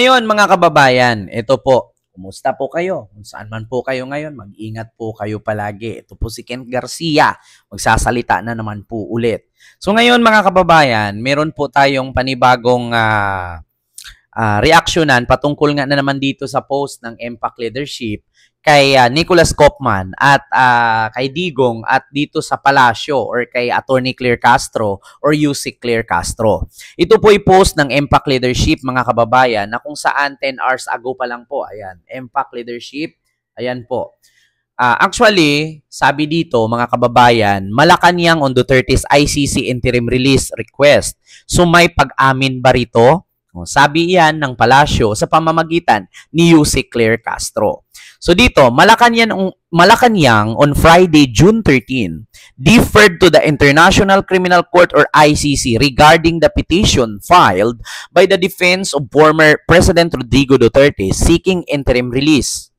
Ngayon mga kababayan, ito po. Kumusta po kayo? Kung saan man po kayo ngayon, mag-ingat po kayo palagi. Ito po si Ken Garcia. Magsasalita na naman po ulit. So ngayon mga kababayan, meron po tayong panibagong reaksyonan patungkol nga na naman dito sa post ng MPAC Leadership kay Nicholas Kopman at kay Digong at dito sa Palasyo or kay Attorney Claire Castro or UC Claire Castro. Ito po ay post ng MPAC Leadership mga kababayan na kung saan 10 hours ago pa lang po. Ayan, MPAC Leadership. Ayan po. Actually, sabi dito mga kababayan, Malacanang on Duterte's ICC interim release request. So may pag-amin ba rito? Sabi yan ng Palasyo sa pamamagitan ni UC Claire Castro. So dito, Malacanang on Friday, June 13, deferred to the International Criminal Court or ICC regarding the petition filed by the defense of former President Rodrigo Duterte seeking interim release,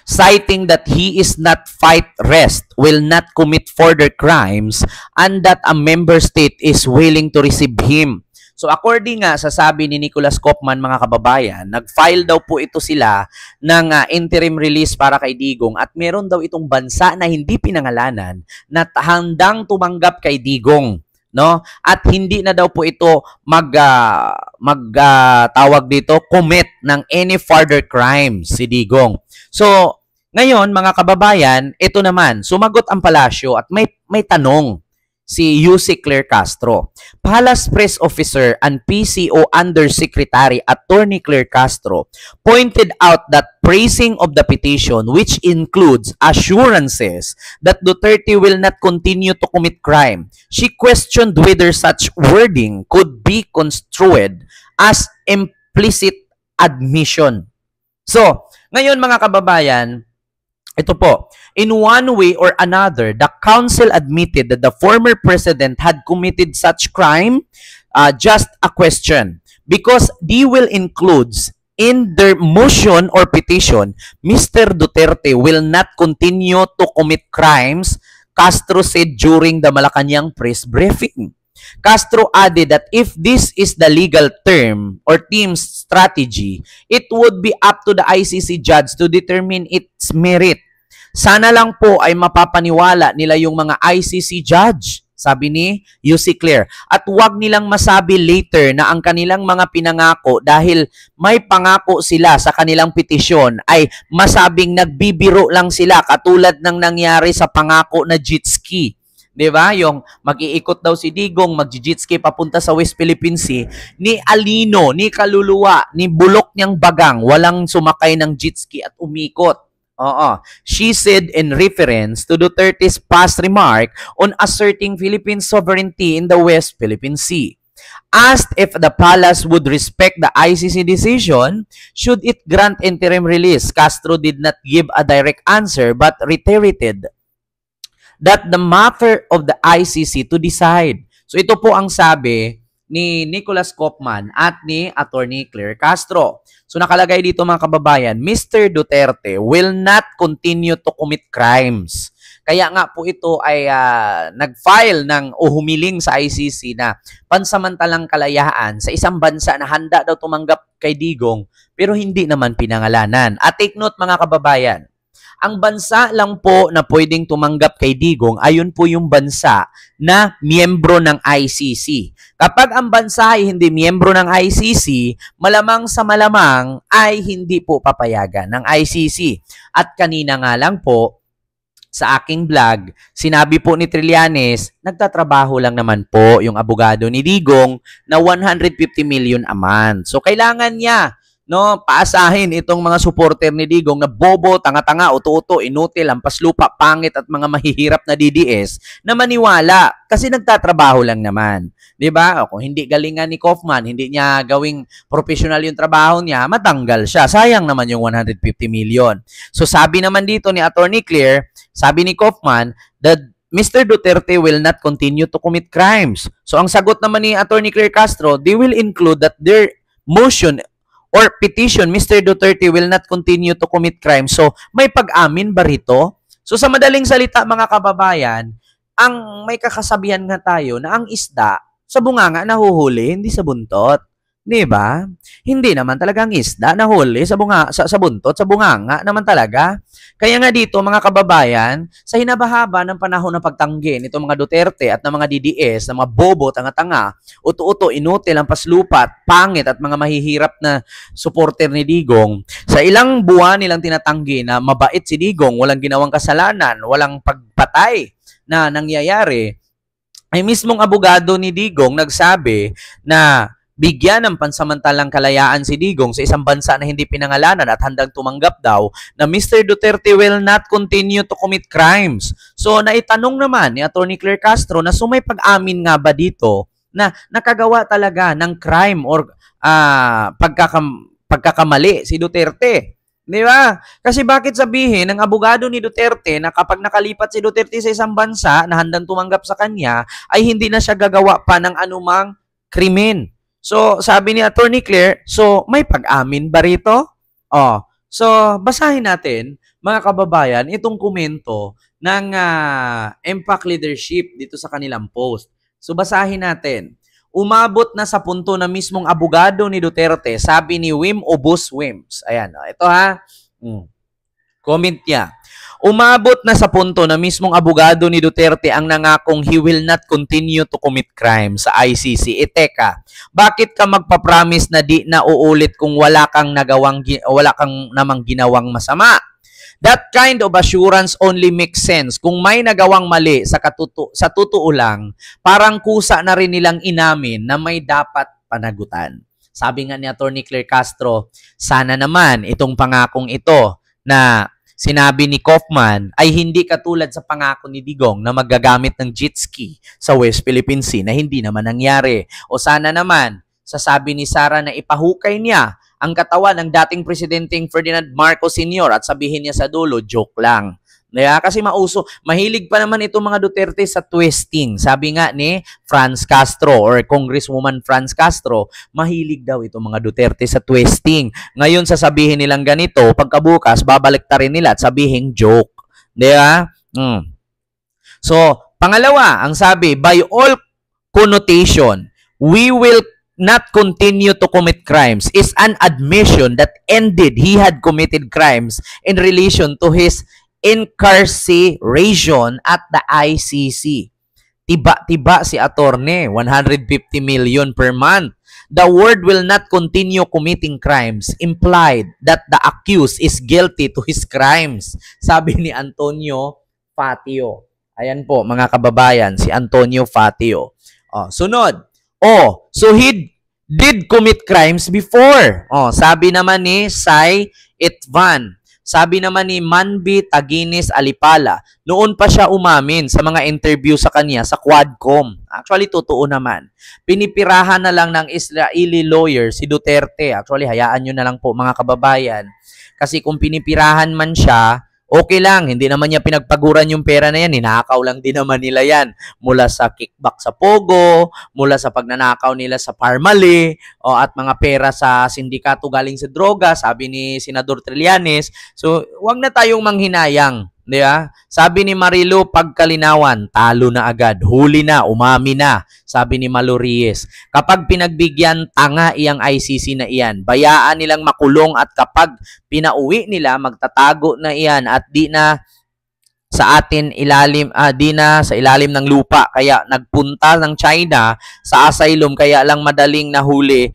citing that he is not fight rest, will not commit further crimes, and that a member state is willing to receive him. So according nga sa sabi ni Nicholas Kopman mga kababayan, nag-file daw po ito sila ng interim release para kay Digong at meron daw itong bansa na hindi pinangalanan na handang tumanggap kay Digong, no? At hindi na daw po ito tawag dito commit ng any further crimes si Digong. So ngayon mga kababayan, ito naman sumagot ang Palasyo at may tanong si UC Claire Castro. Palace Press Officer and PCO Undersecretary Attorney Claire Castro pointed out that praising of the petition, which includes assurances that Duterte will not continue to commit crime, she questioned whether such wording could be construed as implicit admission. So, ngayon mga kababayan, ito po, in one way or another, the council admitted that the former president had committed such crime. Just a question. Because they will includes in their motion or petition, Mr. Duterte will not continue to commit crimes, Castro said during the Malacanang press briefing. Castro added that if this is the legal term or team's strategy, it would be up to the ICC judge to determine its merit. Sana lang po ay mapapaniwala nila yung mga ICC judge, sabi ni UC Claire. At huwag nilang masabi later na ang kanilang mga pinangako dahil may pangako sila sa kanilang petisyon ay masabing nagbibiro lang sila katulad ng nangyari sa pangako na jet ski. 'Di ba? Yung mag-iikot daw si Digong, mag-jet ski papunta sa West Philippine Sea, ni Alino, ni Kaluluwa, ni bulok niyang bagang, walang sumakay ng jet ski at umikot. She said in reference to Duterte's past remark on asserting Philippine sovereignty in the West Philippine Sea. Asked if the palace would respect the ICC decision, should it grant interim release, Castro did not give a direct answer but reiterated that the matter of the ICC to decide. So ito po ang sabi ni Nicholas Kopman at ni Attorney Claire Castro. So nakalagay dito mga kababayan, Mr. Duterte will not continue to commit crimes. Kaya nga po ito ay nag-file ng o humiling sa ICC na pansamantalang kalayaan sa isang bansa na handa daw tumanggap kay Digong pero hindi naman pinangalanan. At take note mga kababayan, ang bansa lang po na pwedeng tumanggap kay Digong, ayun po yung bansa na miyembro ng ICC. Kapag ang bansa ay hindi miyembro ng ICC, malamang sa malamang ay hindi po papayagan ng ICC. At kanina nga lang po, sa aking vlog, sinabi po ni Trillanes, nagtatrabaho lang naman po yung abogado ni Digong na 150 million a month. So kailangan niya paasahin itong mga supporter ni Digong na bobo, tanga-tanga, uto-uto, inutil, lampas lupa, pangit at mga mahihirap na DDS na maniwala kasi nagtatrabaho lang naman. 'Di ba? Kung hindi galingan ni Kaufman, hindi niya gawing professional yung trabaho niya, matanggal siya. Sayang naman yung 150 million. So sabi naman dito ni Attorney Claire, sabi ni Kaufman that Mr. Duterte will not continue to commit crimes. So ang sagot naman ni Attorney Claire Castro, they will include that their motion or petition, Mr. Duterte will not continue to commit crime. So, may pag-amin ba rito? So, sa madaling salita, mga kababayan, ang may kakasabihan nga tayo na ang isda, sa bunganga nahuhuli, hindi sa buntot. 'Di ba? Hindi naman talagang isda nahuli sa sa buntot, sa bunganga naman talaga. Kaya nga dito mga kababayan, sa hinabahaba ng panahon ng pagtanggi nitong mga Duterte at ng mga DDS, ng mga bobo, tanga-tanga, uto-uto, inutil, ang paslupat, pangit at mga mahihirap na supporter ni Digong, sa ilang buwan nilang tinatanggi na mabait si Digong, walang ginawang kasalanan, walang pagpatay na nangyayari, ay mismong abogado ni Digong nagsabi na bigyan ng pansamantalang kalayaan si Digong sa isang bansa na hindi pinangalanan at handang tumanggap daw na Mr. Duterte will not continue to commit crimes. So, naitanong naman ni Atty. Claire Castro na sumay pag-amin nga ba dito na nakagawa talaga ng crime or pagkakamali si Duterte. Di ba? Kasi bakit sabihin ng abogado ni Duterte na kapag nakalipat si Duterte sa isang bansa na handang tumanggap sa kanya, ay hindi na siya gagawa pa ng anumang krimen. So, sabi ni Atty. Claire, so may pag-amin ba rito? Oh, so basahin natin, mga kababayan, itong komento ng MPAC leadership dito sa kanilang post. So, basahin natin. Umabot na sa punto na mismong abogado ni Duterte, sabi ni Wim Obus Wims. Ayan, ito ha. Comment niya. Umabot na sa punto na mismong abogado ni Duterte ang nangakong he will not continue to commit crime sa ICC. Teka, bakit ka magpapromise na di na uulit kung wala kang namang ginawang masama? That kind of assurance only makes sense kung may nagawang mali sa totoo lang, parang kusa na rin nilang inamin na may dapat panagutan. Sabi nga ni Atty. Claire Castro, sana naman itong pangakong ito na sinabi ni Kaufman ay hindi katulad sa pangako ni Digong na maggagamit ng jet ski sa West Philippine Sea na hindi naman nangyari. O sana naman, sasabi ni Sara na ipahukay niya ang katawan ng dating presidenteng Ferdinand Marcos Sr. at sabihin niya sa dulo, joke lang. Kasi mahilig pa naman itong mga Duterte sa twisting. Sabi nga ni Franz Castro or Congresswoman Franz Castro, mahilig daw itong mga Duterte sa twisting. Ngayon sasabihin nilang ganito, pagkabukas babalik ta rin nila at sabihin joke. So, pangalawa, ang sabi, by all connotation, we will not continue to commit crimes is an admission that ended he had committed crimes in relation to his incarceration at the ICC. Tiba-tiba si attorney, 150 million per month. The word will not continue committing crimes implied that the accused is guilty to his crimes. Sabi ni Antonio Fatio. Ayan po mga kababayan, si Antonio Fatio. Sunod. So he did commit crimes before. Sabi naman ni Sai Itvan. Sabi naman ni Manby Taginis Alipala, noon pa siya umamin sa mga interview sa kanya sa Quadcom. Actually, totoo naman. Pinipirahan na lang ng Israeli lawyer si Duterte. Actually, hayaan nyo na lang po mga kababayan. Kasi kung pinipirahan man siya, okay lang, hindi naman niya pinagpaguran yung pera na yan, ninakaw lang din naman nila yan. Mula sa kickback sa Pogo, mula sa pagnanakaw nila sa Parmali, at mga pera sa sindikato galing sa droga, sabi ni Senador Trillanes. So, wag na tayong manghinayang. Diba? Sabi ni Marilu, pagkalinawan, talo na agad, huli na, umami na. Sabi ni Maluries, kapag pinagbigyan, tanga iyang ICC na iyan. Bayaan nilang makulong at kapag pinauwi nila, magtatago na iyan at di na sa ilalim ng lupa. Kaya nagpunta ng China sa asylum, kaya lang madaling nahuli,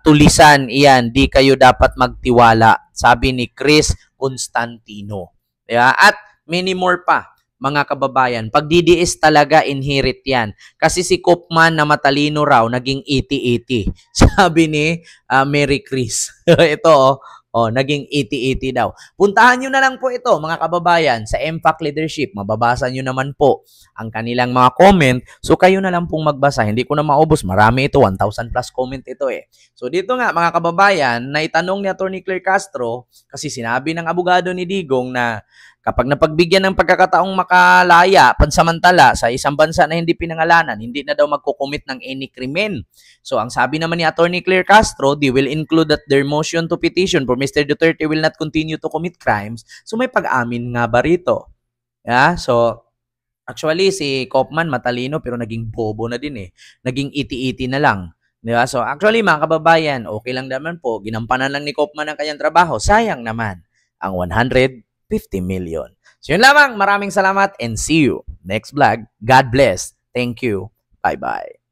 tulisan iyan, di kayo dapat magtiwala. Sabi ni Chris Constantino. Diba? At many more pa, mga kababayan. Pag DDS talaga, inherit yan. Kasi si Kaufman na matalino raw, naging 80-80. Sabi ni Mary Chris. Ito, naging 80-80 daw. Puntahan nyo na lang po ito, mga kababayan, sa MPAC Leadership. Mababasa nyo naman po ang kanilang mga comment. So, kayo na lang pong magbasa. Hindi ko na maubos. Marami ito. 1,000 plus comment ito eh. So, dito nga, mga kababayan, naitanong ni Atty. Claire Castro, kasi sinabi ng abogado ni Digong na kapag napagbigyan ng pagkakataong makalaya, pansamantala, sa isang bansa na hindi pinangalanan, hindi na daw magkukumit ng any krimen. So, ang sabi naman ni Atty. Claire Castro, they will include that their motion to petition for Mr. Duterte will not continue to commit crimes. So, may pag-amin nga ba rito? So, actually, si Kaufman matalino pero naging bobo na din eh. Naging iti-iti na lang. Di ba? So actually mga kababayan, okay lang naman po. Ginampanan lang ni Kopman ang kanyang trabaho. Sayang naman ang 150 million. So yun lamang. Maraming salamat and see you next vlog. God bless. Thank you. Bye-bye.